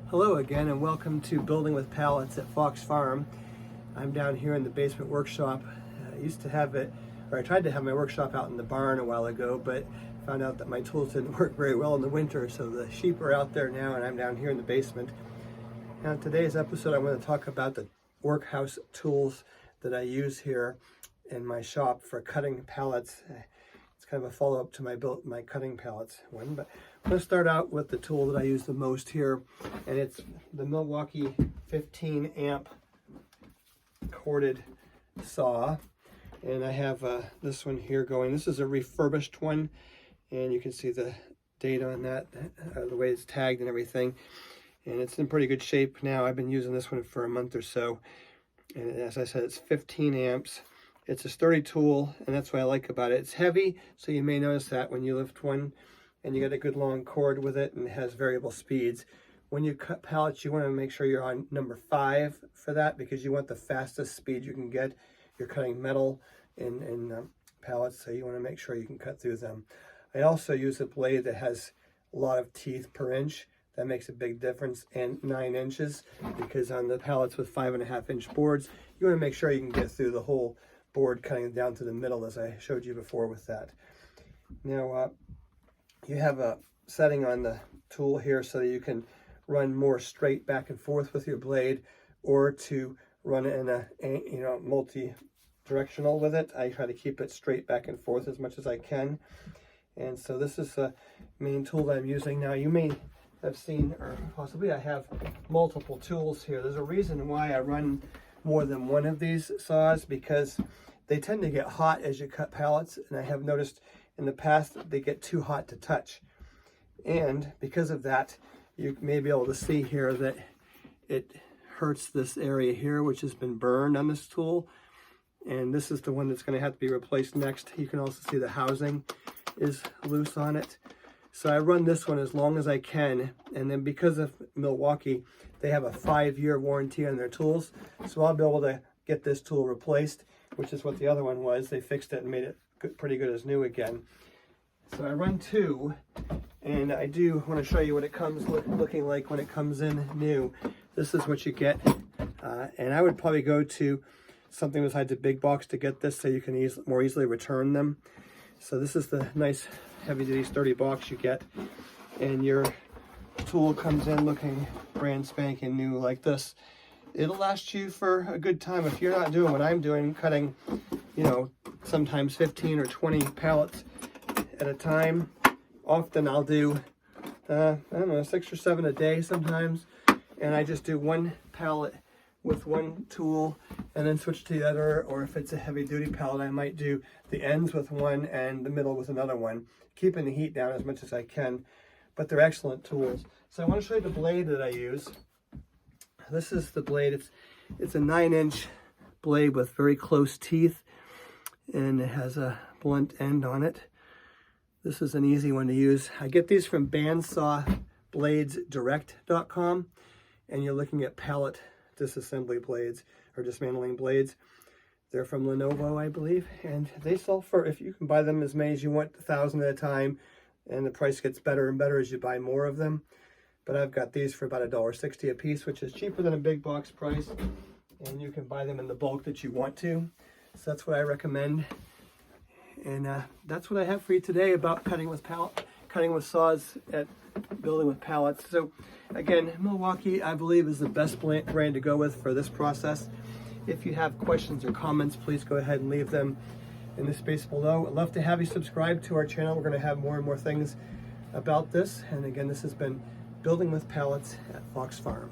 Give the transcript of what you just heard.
Hello again and welcome to Building with Pallets at Fox Farm. I'm down here in the basement workshop. I used to have it, or I tried to have my workshop out in the barn a while ago, but found out that my tools didn't work very well in the winter, so the sheep are out there now and I'm down here in the basement. Now in today's episode I want to talk about the workhouse tools that I use here in my shop for cutting pallets. It's kind of a follow-up to my cutting pallets one, but I'm going to start out with the tool that I use the most here, and it's the Milwaukee 15 amp corded saw. And I have this one here going. This is a refurbished one, and you can see the date on that, the way it's tagged and everything. And it's in pretty good shape now. I've been using this one for a month or so. And as I said, it's 15 amps. It's a sturdy tool, and that's what I like about it. It's heavy, so you may notice that when you lift one, and you get a good long cord with it, and it has variable speeds. When you cut pallets, you want to make sure you're on number 5 for that, because you want the fastest speed you can get. You're cutting metal in pallets, so you want to make sure you can cut through them. I also use a blade that has a lot of teeth per inch. That makes a big difference, and 9 inches, because on the pallets with 5.5-inch boards, you want to make sure you can get through the whole board, cutting down to the middle, as I showed you before with that. Now, you have a setting on the tool here so that you can run more straight back and forth with your blade, or to run in a multi-directional with it. I try to keep it straight back and forth as much as I can. And so this is the main tool that I'm using. Now you may have seen, or possibly I have multiple tools here. There's a reason why I run more than one of these saws, because they tend to get hot as you cut pallets, and I have noticed in the past they get too hot to touch. And because of that, you may be able to see here that it hurts this area here, which has been burned on this tool. And this is the one that's going to have to be replaced next. You can also see the housing is loose on it. So I run this one as long as I can, and then because of Milwaukee, they have a 5-year warranty on their tools, so I'll be able to get this tool replaced, which is what the other one was. They fixed it and made it pretty good as new again. So I run 2, and I do want to show you what it comes looking like when it comes in new. This is what you get, and I would probably go to something besides a big box to get this, so you can more easily return them. So this is the nice heavy-duty sturdy box you get, and your tool comes in looking brand spanking new like this. It'll last you for a good time if you're not doing what I'm doing, cutting, sometimes 15 or 20 pallets at a time. Often I'll do, 6 or 7 a day sometimes, and I just do one pallet with one tool and then switch to the other, or if it's a heavy-duty pallet, I might do the ends with one and the middle with another one, keeping the heat down as much as I can. But they're excellent tools. So I want to show you the blade that I use. This is the blade. It's a 9-inch blade with very close teeth, and it has a blunt end on it. This is an easy one to use. I get these from bandsawbladesdirect.com, and you're looking at pallet disassembly blades or dismantling blades. They're from Lenovo, I believe, and they sell for, if you can buy them as many as you want, 1,000 at a time, and the price gets better and better as you buy more of them. But I've got these for about $1.60 a piece, which is cheaper than a big box price, and you can buy them in the bulk that you want to. So that's what I recommend. And that's what I have for you today about cutting with saws at Building with Pallets. So again, Milwaukee, I believe, is the best brand to go with for this process. If you have questions or comments, please go ahead and leave them in the space below. I'd love to have you subscribe to our channel. We're going to have more and more things about this. And again, this has been Building with Pallets at Fox Farm.